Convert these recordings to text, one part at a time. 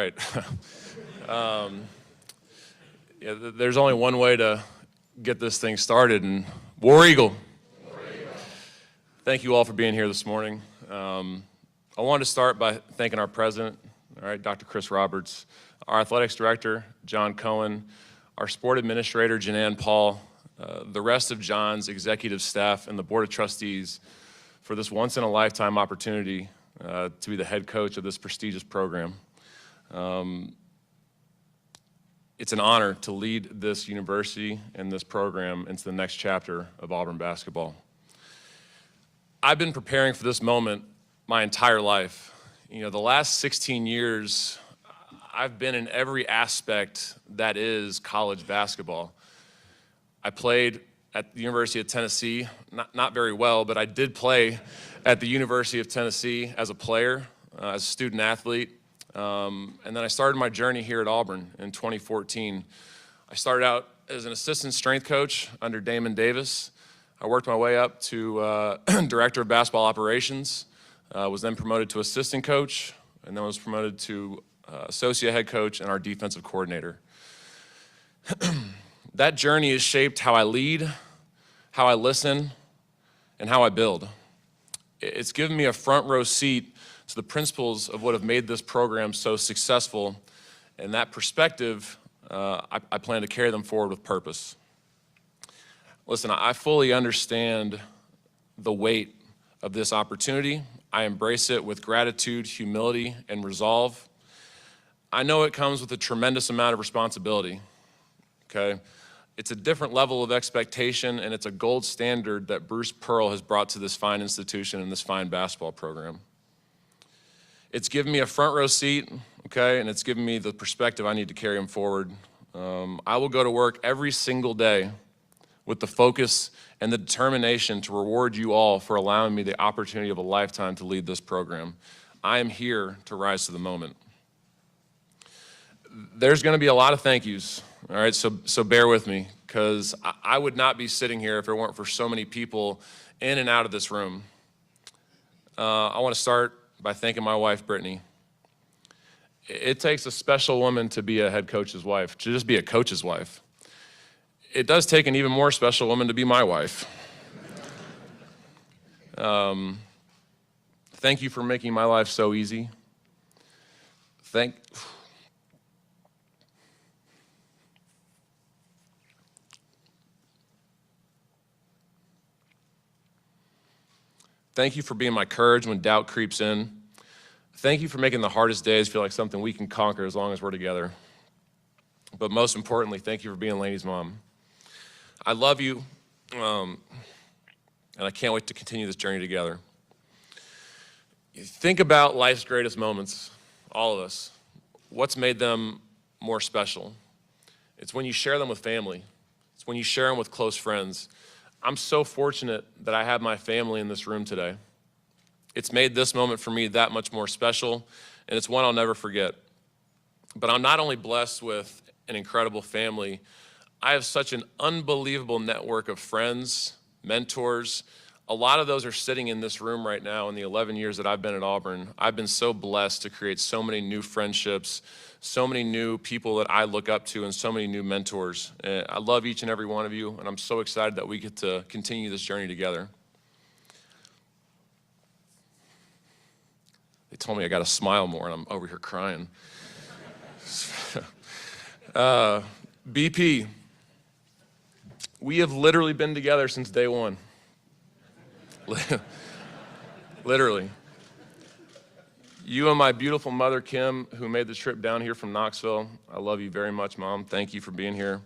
right. Yeah, there's only one way to get this thing started, and War Eagle. Thank you all for being here this morning. I wanted to start by thanking our president, all right, Dr. Chris Roberts, our athletics director, John Cohen, our sport administrator, Janan Paul, the rest of John's executive staff, and the board of trustees for this once-in-a-lifetime opportunity to be the head coach of this prestigious program. It's an honor to lead this university and this program into the next chapter of Auburn basketball. I've been preparing for this moment my entire life. You know, the last 16 years, I've been in every aspect that is college basketball. I played at the University of Tennessee, not very well, but I did play at the University of Tennessee as a player, as a student athlete. And then I started my journey here at Auburn in 2014. I started out as an assistant strength coach under Damon Davis. I worked my way up to director of basketball operations, was then promoted to assistant coach, and then was promoted to associate head coach and our defensive coordinator. That journey has shaped how I lead, how I listen, and how I build. It's given me a front row seat to the principles of what have made this program so successful, and that perspective, I plan to carry them forward with purpose. Listen, I fully understand the weight of this opportunity. I embrace it with gratitude, humility, and resolve. I know it comes with a tremendous amount of responsibility, okay? It's a different level of expectation, and it's a gold standard that Bruce Pearl has brought to this fine institution and this fine basketball program. It's given me a front row seat, okay, and it's given me the perspective I need to carry them forward. I will go to work every single day with the focus and the determination to reward you all for allowing me the opportunity of a lifetime to lead this program. I am here to rise to the moment. There's gonna be a lot of thank yous, all right, so bear with me, because I would not be sitting here if it weren't for so many people in and out of this room. I wanna start by thanking my wife, Brittany. It takes a special woman to be a head coach's wife, to just be a coach's wife. It does take an even more special woman to be my wife. Thank you for making my life so easy. Thank you for being my courage when doubt creeps in. Thank you for making the hardest days feel like something we can conquer as long as we're together. But most importantly, thank you for being Lainey's mom. I love you, and I can't wait to continue this journey together. Think about life's greatest moments, all of us. What's made them more special? It's when you share them with family. It's when you share them with close friends. I'm so fortunate that I have my family in this room today. It's made this moment for me that much more special, and it's one I'll never forget. But I'm not only blessed with an incredible family, I have such an unbelievable network of friends, mentors. A lot of those are sitting in this room right now in the 11 years that I've been at Auburn. I've been so blessed to create so many new friendships, so many new people that I look up to, and so many new mentors. I love each and every one of you, and I'm so excited that we get to continue this journey together. They told me I gotta smile more, and I'm over here crying. BP, we have literally been together since day one. Literally. You and my beautiful mother, Kim, who made the trip down here from Knoxville. I love you very much, Mom. Thank you for being here.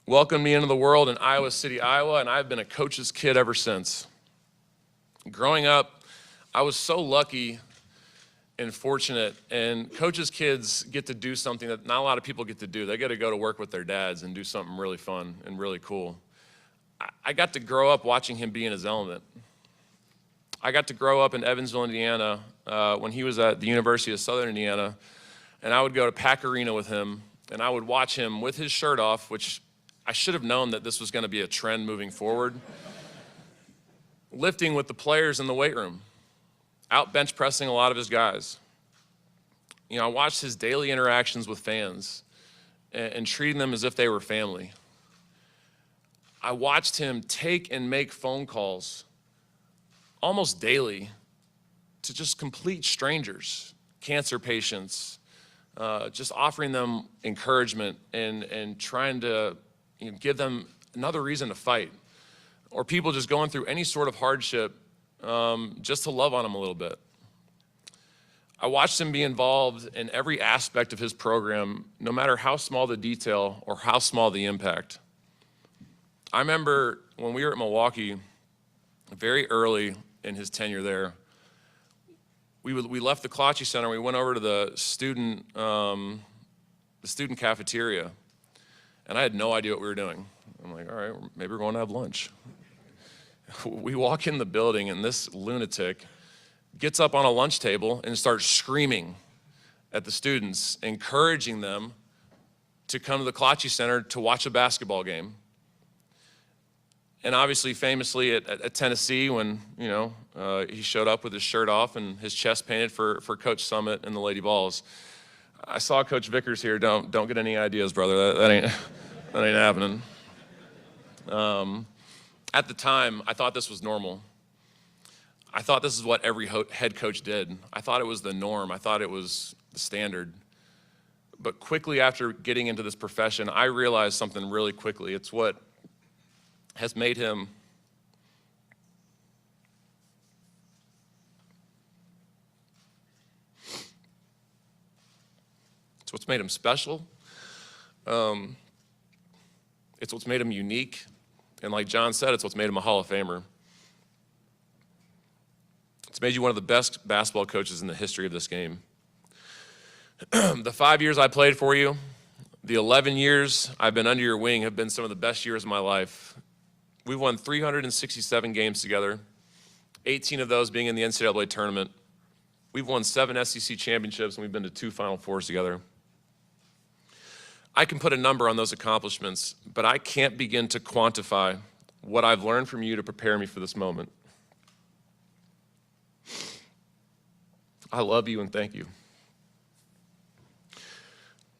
Welcomed me into the world in Iowa City, Iowa, and I've been a coach's kid ever since. Growing up, I was so lucky and fortunate, and coaches' kids get to do something that not a lot of people get to do. They get to go to work with their dads and do something really fun and really cool. I got to grow up watching him be in his element. I got to grow up in Evansville, Indiana, when he was at the University of Southern Indiana, and I would go to Pack Arena with him, and I would watch him with his shirt off, which I should have known that this was going to be a trend moving forward, lifting with the players in the weight room, out bench pressing a lot of his guys. I watched his daily interactions with fans and treating them as if they were family. I watched him take and make phone calls almost daily to just complete strangers, cancer patients, just offering them encouragement and trying to give them another reason to fight, or people just going through any sort of hardship, just to love on them a little bit. I watched him be involved in every aspect of his program, no matter how small the detail or how small the impact. I remember when we were at Milwaukee, very early in his tenure there, we left the Klatsche Center, we went over to the student cafeteria, and I had no idea what we were doing. I'm like, all right, maybe we're going to have lunch. We walk in the building, and this lunatic gets up on a lunch table and starts screaming at the students, encouraging them to come to the Klatsche Center to watch a basketball game. And obviously, famously at Tennessee, when he showed up with his shirt off and his chest painted for Coach Summit and the Lady Vols. I saw Coach Vickers here. Don't get any ideas, brother. That ain't happening. At the time, I thought this was normal. I thought this is what every head coach did. I thought it was the norm. I thought it was the standard. But quickly after getting into this profession, I realized something really quickly. It's what has made him it's what's made him special. It's what's made him unique. And like John said, it's what's made him a Hall of Famer. It's made you one of the best basketball coaches in the history of this game. The 5 years I played for you, the 11 years I've been under your wing have been some of the best years of my life. We've won 367 games together, 18 of those being in the NCAA tournament. We've won 7 SEC championships, and we've been to 2 Final Fours together. I can put a number on those accomplishments, but I can't begin to quantify what I've learned from you to prepare me for this moment. I love you and thank you.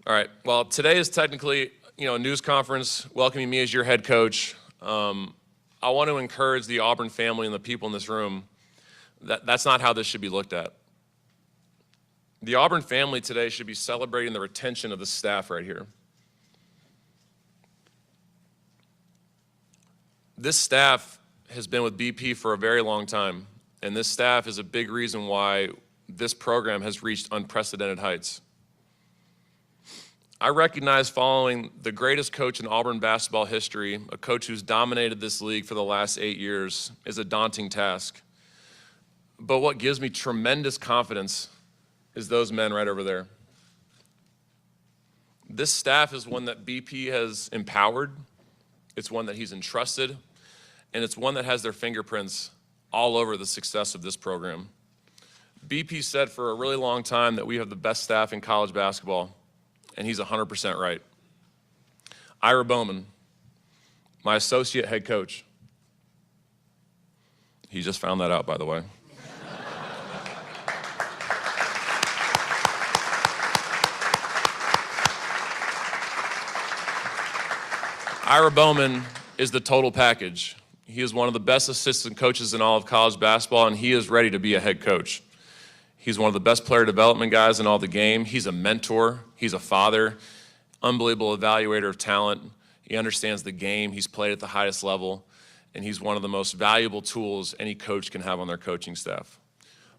All right, well, today is technically, a news conference welcoming me as your head coach. I want to encourage the Auburn family and the people in this room that that's not how this should be looked at. The Auburn family today should be celebrating the retention of the staff right here. This staff has been with BP for a very long time, and this staff is a big reason why this program has reached unprecedented heights. I recognize following the greatest coach in Auburn basketball history, a coach who's dominated this league for the last 8 years, is a daunting task. But what gives me tremendous confidence is those men right over there. This staff is one that BP has empowered, it's one that he's entrusted, and it's one that has their fingerprints all over the success of this program. BP said for a really long time that we have the best staff in college basketball, and he's 100% right. Ira Bowman, my associate head coach. He just found that out, by the way. Ira Bowman is the total package. He is one of the best assistant coaches in all of college basketball, and he is ready to be a head coach. He's one of the best player development guys in all the game. He's a mentor. He's a father, unbelievable evaluator of talent. He understands the game. He's played at the highest level, and he's one of the most valuable tools any coach can have on their coaching staff.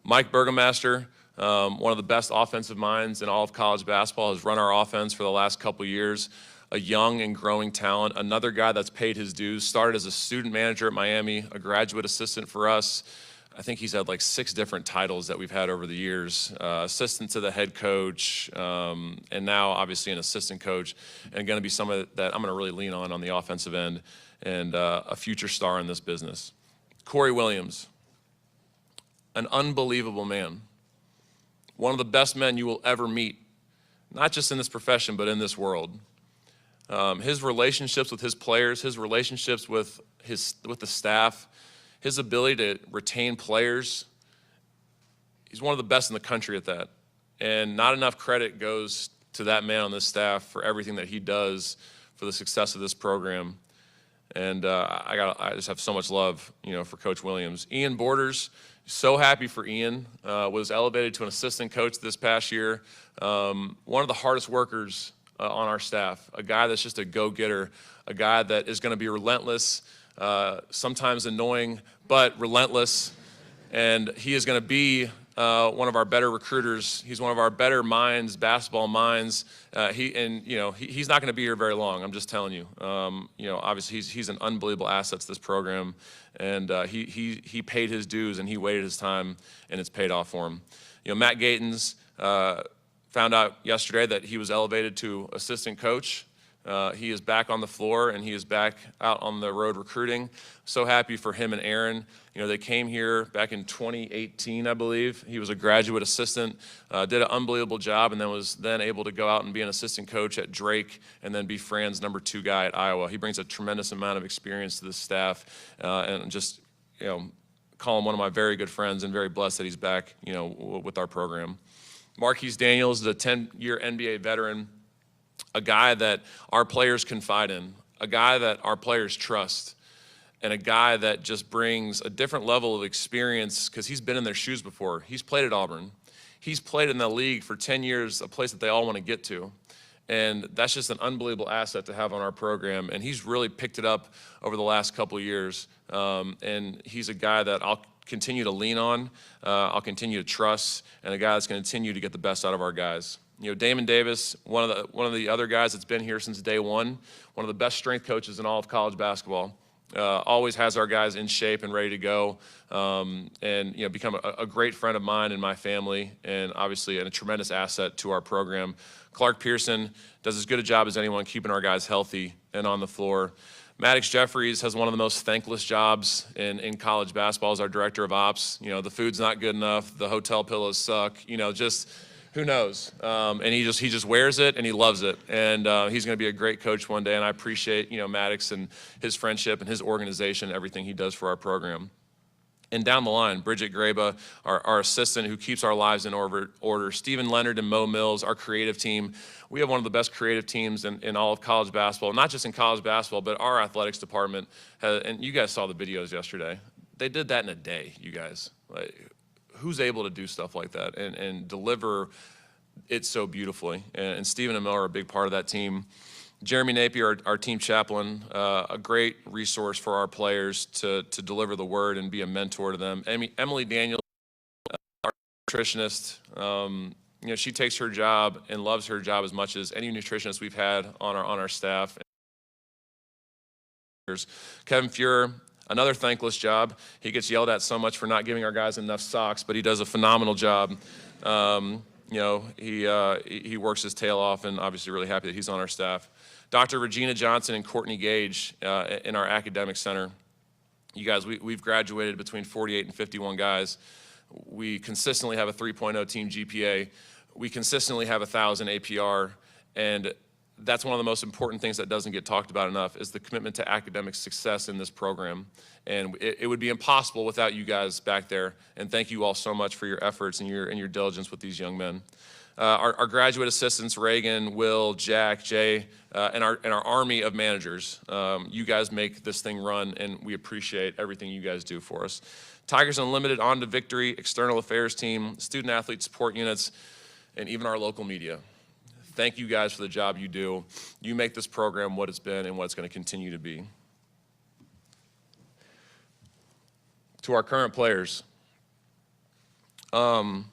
Mike Burgomaster, one of the best offensive minds in all of college basketball, has run our offense for the last couple years. A young and growing talent, another guy that's paid his dues, started as a student manager at Miami, a graduate assistant for us. I think he's had like 6 different titles that we've had over the years, assistant to the head coach, and now obviously an assistant coach, and going to be someone that I'm going to really lean on the offensive end, and a future star in this business. Corey Williams, an unbelievable man, one of the best men you will ever meet, not just in this profession, but in this world. His relationships with his players, his relationships with the staff, his ability to retain players, he's one of the best in the country at that. And not enough credit goes to that man on this staff for everything that he does for the success of this program. And I just have so much love, for Coach Williams. Ian Borders, so happy for Ian. Was elevated to an assistant coach this past year. One of the hardest workers on our staff. A guy that's just a go-getter. A guy that is going to be relentless, sometimes annoying, but relentless. And he is going to be one of our better recruiters. He's one of our better minds, basketball minds. He's not going to be here very long. I'm just telling you. Obviously he's an unbelievable asset to this program, and he paid his dues and he waited his time, and it's paid off for him. Matt Gatens found out yesterday that he was elevated to assistant coach. He is back on the floor, and he is back out on the road recruiting. So happy for him and Aaron. They came here back in 2018, I believe. He was a graduate assistant, did an unbelievable job, and then was able to go out and be an assistant coach at Drake, and then be Fran's number 2 guy at Iowa. He brings a tremendous amount of experience to this staff, and just, call him one of my very good friends, and very blessed that he's back, with our program. Marquise Daniels is a 10-year NBA veteran. A guy that our players confide in, a guy that our players trust, and a guy that just brings a different level of experience because he's been in their shoes before. He's played at Auburn. He's played in the league for 10 years, a place that they all want to get to. And that's just an unbelievable asset to have on our program. And he's really picked it up over the last couple of years. And he's a guy that I'll continue to lean on, I'll continue to trust, and a guy that's going to continue to get the best out of our guys. Damon Davis, one of the other guys that's been here since day one of the best strength coaches in all of college basketball. Always has our guys in shape and ready to go, and become a great friend of mine and my family, and obviously a tremendous asset to our program. Clark Pearson does as good a job as anyone keeping our guys healthy and on the floor. Maddox Jeffries has one of the most thankless jobs in college basketball as our director of ops. The food's not good enough, the hotel pillows suck, just who knows? And he just wears it, and he loves it. And he's going to be a great coach one day, and I appreciate, Maddox and his friendship and his organization, everything he does for our program. And down the line, Bridget Graba, our assistant who keeps our lives in order. Stephen Leonard and Mo Mills, our creative team. We have one of the best creative teams in all of college basketball, not just in college basketball, but our athletics department. And you guys saw the videos yesterday. They did that in a day, you guys. Who's able to do stuff like that and deliver it so beautifully? And Stephen and Mo are a big part of that team. Jeremy Napier, our team chaplain, a great resource for our players to deliver the word and be a mentor to them. Emily Daniels, our nutritionist, she takes her job and loves her job as much as any nutritionist we've had on our staff. Kevin Fuhrer, another thankless job. He gets yelled at so much for not giving our guys enough socks, but he does a phenomenal job. He works his tail off, and obviously really happy that he's on our staff. Dr. Regina Johnson and Courtney Gage in our academic center. You guys, we've graduated between 48 and 51 guys. We consistently have a 3.0 team GPA. We consistently have 1,000 APR, and that's one of the most important things that doesn't get talked about enough is the commitment to academic success in this program. And it would be impossible without you guys back there. And thank you all so much for your efforts and your diligence with these young men. Our graduate assistants, Reagan, Will, Jack, Jay, and our army of managers. You guys make this thing run, and we appreciate everything you guys do for us. Tigers Unlimited, On to Victory, external affairs team, student athlete support units, and even our local media. Thank you guys for the job you do. You make this program what it's been and what it's going to continue to be. To our current players, I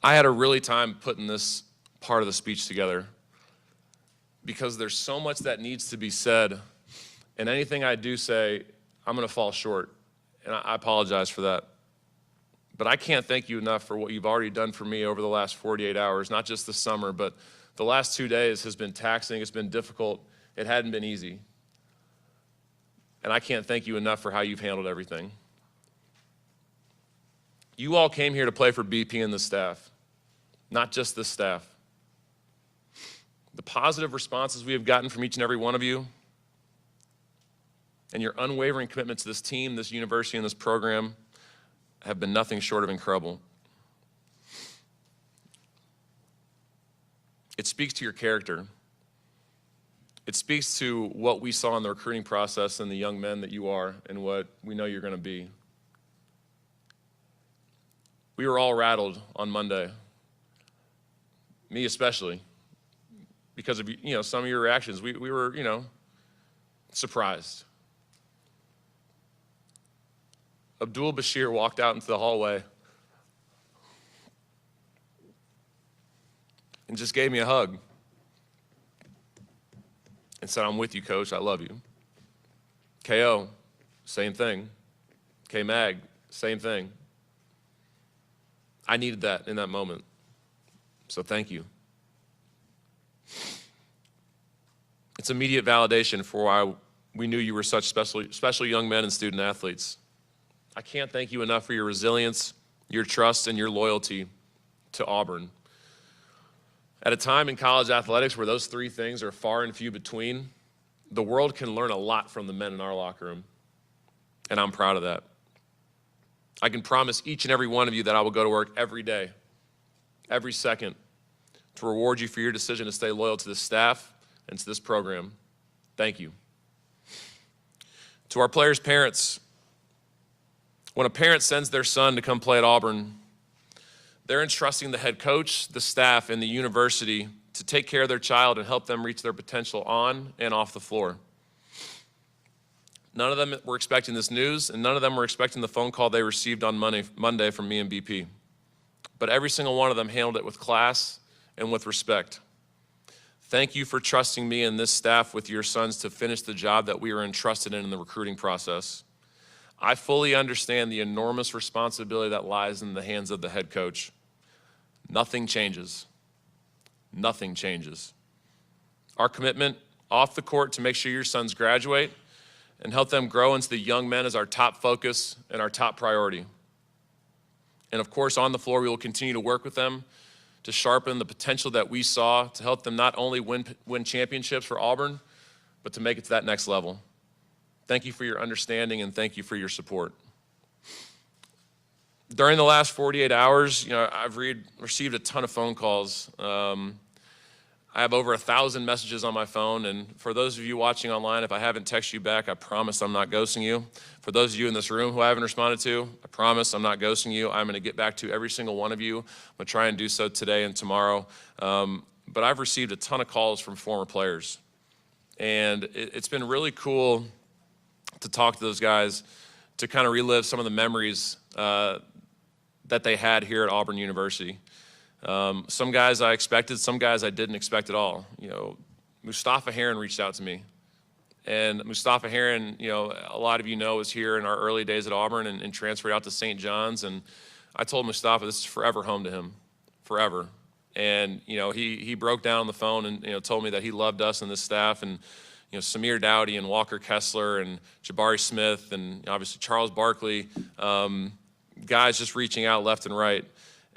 had a really time putting this part of the speech together because there's so much that needs to be said, and anything I do say, I'm going to fall short, and I apologize for that. But I can't thank you enough for what you've already done for me over the last 48 hours, not just this summer, but the last 2 days has been taxing, it's been difficult, it hadn't been easy. And I can't thank you enough for how you've handled everything. You all came here to play for BP and the staff, not just the staff. The positive responses we have gotten from each and every one of you, and your unwavering commitment to this team, this university, and this program have been nothing short of incredible. it speaks to your character. It speaks to what we saw in the recruiting process and the young men that you are and what we know you're going to be. We were all rattled on Monday, me especially, because of some of your reactions. We were surprised. Abdul Bashir walked out into the hallway and just gave me a hug and said, "I'm with you, coach. I love you." KO, same thing. K-Mag, same thing. I needed that in that moment, so thank you. It's immediate validation for why we knew you were such special young men and student athletes. I can't thank you enough for your resilience, your trust, and your loyalty to Auburn. At a time in college athletics where those three things are far and few between, the world can learn a lot from the men in our locker room, and I'm proud of that. I can promise each and every one of you that I will go to work every day, every second, to reward you for your decision to stay loyal to this staff and to this program. Thank you. To our players' parents, when a parent sends their son to come play at Auburn, they're entrusting the head coach, the staff, and the university to take care of their child and help them reach their potential on and off the floor. None of them were expecting this news, and none of them were expecting the phone call they received on Monday from me and BP. But every single one of them handled it with class and with respect. Thank you for trusting me and this staff with your sons to finish the job that we were entrusted in the recruiting process. I fully understand the enormous responsibility that lies in the hands of the head coach. Nothing changes. Nothing changes. Our commitment off the court to make sure your sons graduate and help them grow into the young men is our top focus and our top priority. And of course, on the floor, we will continue to work with them to sharpen the potential that we saw to help them not only win championships for Auburn, but to make it to that next level. Thank you for your understanding and thank you for your support. During the last 48 hours, I've received a ton of phone calls. I have over 1,000 messages on my phone, and for those of you watching online, if I haven't texted you back, I promise I'm not ghosting you. For those of you in this room who I haven't responded to, I promise I'm not ghosting you. I'm gonna get back to every single one of you. I'm gonna try and do so today and tomorrow. But I've received a ton of calls from former players, and it's been really cool to talk to those guys, to kind of relive some of the memories that they had here at Auburn University. Some guys I expected, some guys I didn't expect at all. Mustafa Heron reached out to me. And Mustafa Heron, a lot of you know, was here in our early days at Auburn and transferred out to St. John's. And I told Mustafa this is forever home to him, forever. And, he broke down on the phone and, told me that he loved us and this staff. And, Samir Dowdy and Walker Kessler and Jabari Smith and obviously Charles Barkley, guys just reaching out left and right.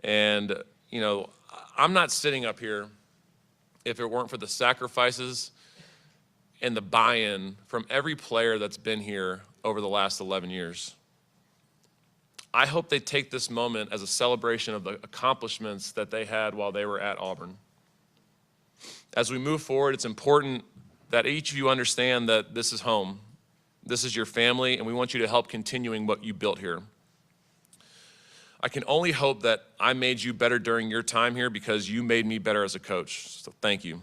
And, I'm not sitting up here if it weren't for the sacrifices and the buy-in from every player that's been here over the last 11 years. I hope they take this moment as a celebration of the accomplishments that they had while they were at Auburn. As we move forward, it's important that each of you understand that this is home. This is your family, and we want you to help continuing what you built here. I can only hope that I made you better during your time here because you made me better as a coach, so thank you.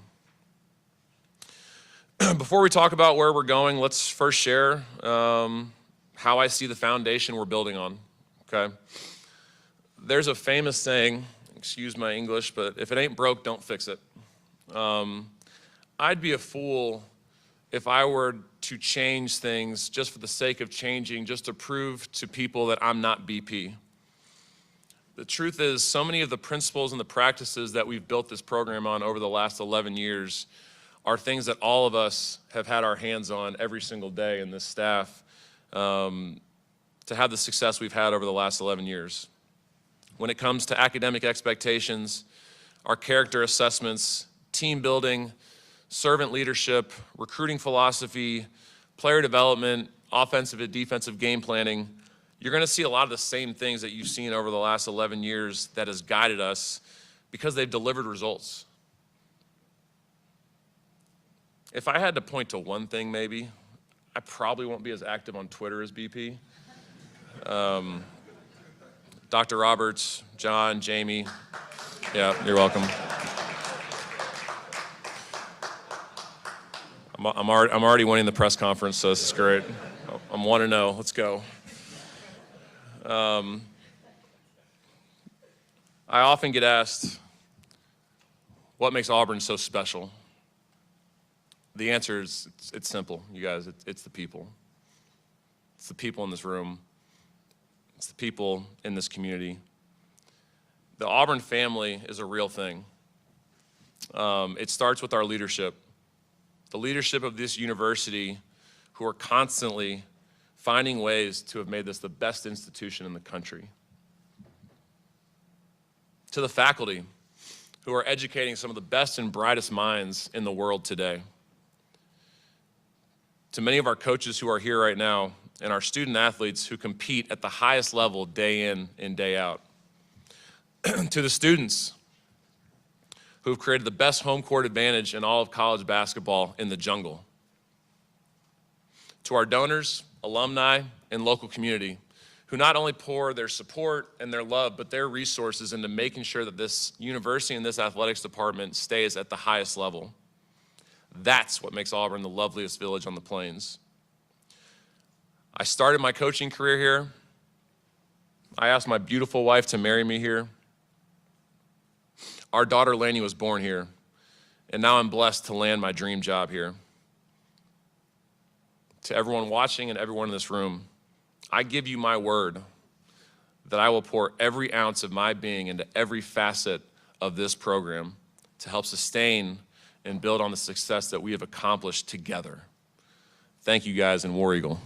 Before we talk about where we're going, let's first share how I see the foundation we're building on, okay? There's a famous saying, excuse my English, but if it ain't broke, don't fix it. I'd be a fool if I were to change things just for the sake of changing, just to prove to people that I'm not BP. The truth is, so many of the principles and the practices that we've built this program on over the last 11 years are things that all of us have had our hands on every single day in this staff to have the success we've had over the last 11 years. When it comes to academic expectations, our character assessments, team building, servant leadership, recruiting philosophy, player development, offensive and defensive game planning, you're gonna see a lot of the same things that you've seen over the last 11 years that has guided us because they've delivered results. If I had to point to one thing maybe, I probably won't be as active on Twitter as BP. Dr. Roberts, John, Jamie, yeah, you're welcome. I'm already winning the press conference, so this is great. I'm 1-0, let's go. I often get asked, what makes Auburn so special? The answer is, it's simple, you guys, it's the people. It's the people in this room. It's the people in this community. The Auburn family is a real thing. It starts with our leadership. The leadership of this university who are constantly finding ways to have made this the best institution in the country. To the faculty who are educating some of the best and brightest minds in the world today. To many of our coaches who are here right now, and our student athletes who compete at the highest level day in and day out. To the students who have created the best home court advantage in all of college basketball in the jungle. To our donors, alumni, and local community who not only pour their support and their love, but their resources into making sure that this university and this athletics department stays at the highest level. That's what makes Auburn the loveliest village on the plains. I started my coaching career here. I asked my beautiful wife to marry me here. Our daughter Lainey was born here, and now I'm blessed to land my dream job here. To everyone watching and everyone in this room, I give you my word that I will pour every ounce of my being into every facet of this program to help sustain and build on the success that we have accomplished together. Thank you guys, and War Eagle.